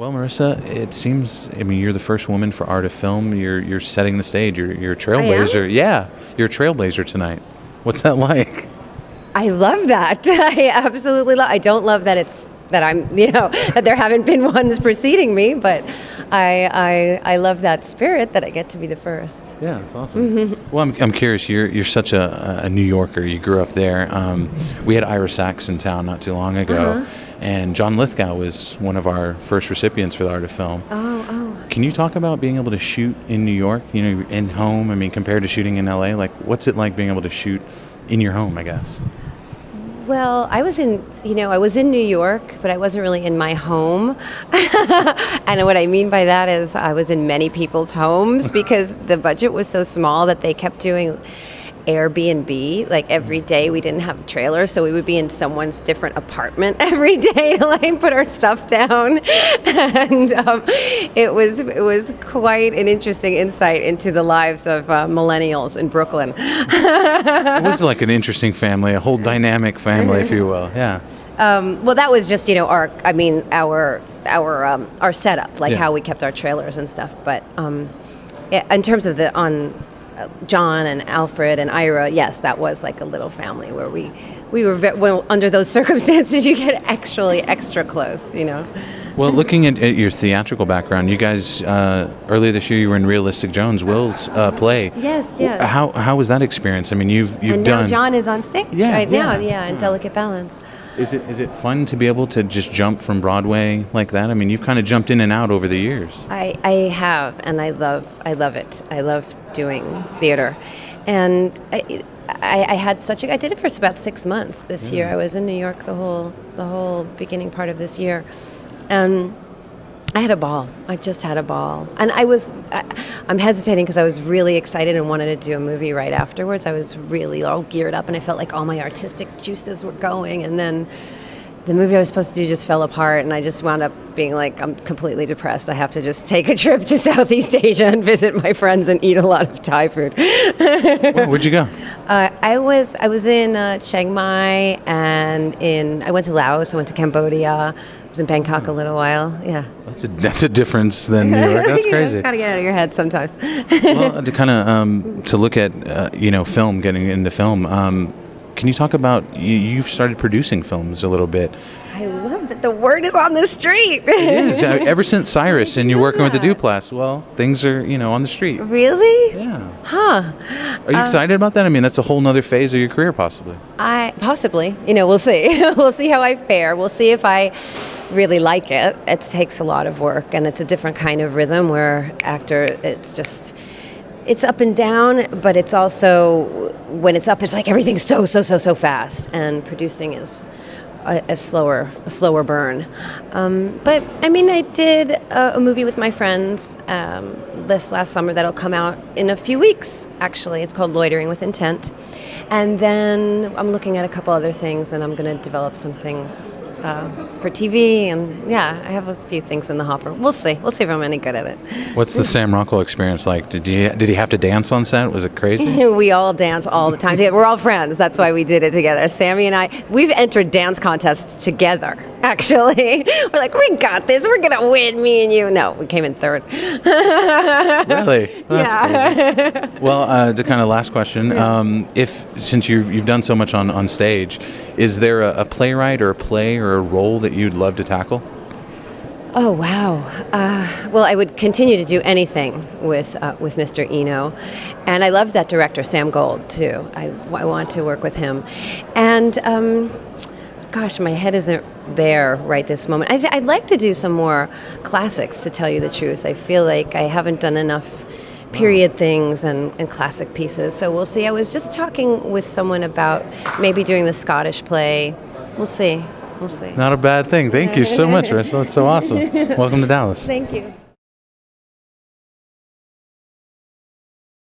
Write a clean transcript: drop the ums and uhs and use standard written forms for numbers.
Well, Marissa, it seems, I mean, you're the first woman for Art of Film. You're setting the stage. You're a trailblazer. Yeah, you're a trailblazer tonight. What's that like? I love that. I absolutely love. I don't love that I'm, that there haven't been ones preceding me, but I love that spirit that I get to be the first. Yeah, that's awesome. Mm-hmm. Well, I'm curious. You're such a New Yorker. You grew up there. We had Ira Sachs in town not too long ago, and John Lithgow was one of our first recipients for the Art of Film. Oh. Can you talk about being able to shoot in New York? In home. I mean, compared to shooting in LA, like what's it like being able to shoot in your home? I guess. Well, I was in New York, but I wasn't really in my home. And what I mean by that is I was in many people's homes because the budget was so small that they kept doing Airbnb. Like every day we didn't have a trailer, so we would be in someone's different apartment every day to put our stuff down. And it was quite an interesting insight into the lives of millennials in Brooklyn. It was like an interesting family, a whole dynamic family, if you will. Yeah. Well, that was just our setup, like how we kept our trailers and stuff. But in terms of John and Alfred and Ira, yes, that was like a little family where we were under those circumstances, you get actually extra close, Well, looking at your theatrical background, you guys earlier this year you were in Realistic Jones, Will's play. Yes. How was that experience? I mean, you've and done. Now John is on stage now, in Delicate Balance. Is it fun to be able to just jump from Broadway like that? I mean, you've kind of jumped in and out over the years. I have, and I love it. I love doing theater, and I did it for about 6 months this year. I was in New York the whole beginning part of this year, and I had a ball. I just had a ball, and I'm hesitating because I was really excited and wanted to do a movie right afterwards. I was really all geared up, and I felt like all my artistic juices were going, and then the movie I was supposed to do just fell apart, and I just wound up being like, I'm completely depressed. I have to just take a trip to Southeast Asia and visit my friends and eat a lot of Thai food. Where'd you go? I was in Chiang Mai, and I went to Laos. I went to Cambodia. I was in Bangkok a little while. Yeah. That's a difference than New York. That's crazy. Gotta get out of your head sometimes. Well, to kind of to look at film, getting into film. Can you talk about you've started producing films a little bit? I love that the word is on the street. It is. Ever since Cyrus and you're working with the Duplass, well, things are on the street. Really? Yeah. Huh. Are you excited about that? I mean, that's a whole nother phase of your career, possibly. Possibly. We'll see. We'll see how I fare. We'll see if I really like it. It takes a lot of work, and it's a different kind of rhythm where it's up and down, but it's also, when it's up, it's like everything's so fast, and producing is a slower burn. But I mean, I did a movie with my friends this last summer that'll come out in a few weeks, actually. It's called Loitering with Intent. And then I'm looking at a couple other things, and I'm going to develop some things for TV, and I have a few things in the hopper. We'll see if I'm any good at it. What's the Sam Rockwell experience like? Did he have to dance on set? Was it crazy? We all dance all the time together. We're all friends. That's why we did it together. Sammy and I, we've entered dance contests together, actually. We're like, we got this. We're going to win, me and you. No, we came in third. Really? Well, that's crazy. Well, the kind of last question, since you've done so much on stage, is there a playwright or a play or a role that you'd love to tackle? Oh, wow. Well, I would continue to do anything with Mr. Eno. And I love that director, Sam Gold, too. I want to work with him. And, gosh, my head isn't there right this moment. I'd like to do some more classics, to tell you the truth. I feel like I haven't done enough period things and classic pieces. So we'll see. I was just talking with someone about maybe doing the Scottish play. We'll see. Not a bad thing. Thank you so much, Marissa. That's so awesome. Welcome to Dallas. Thank you.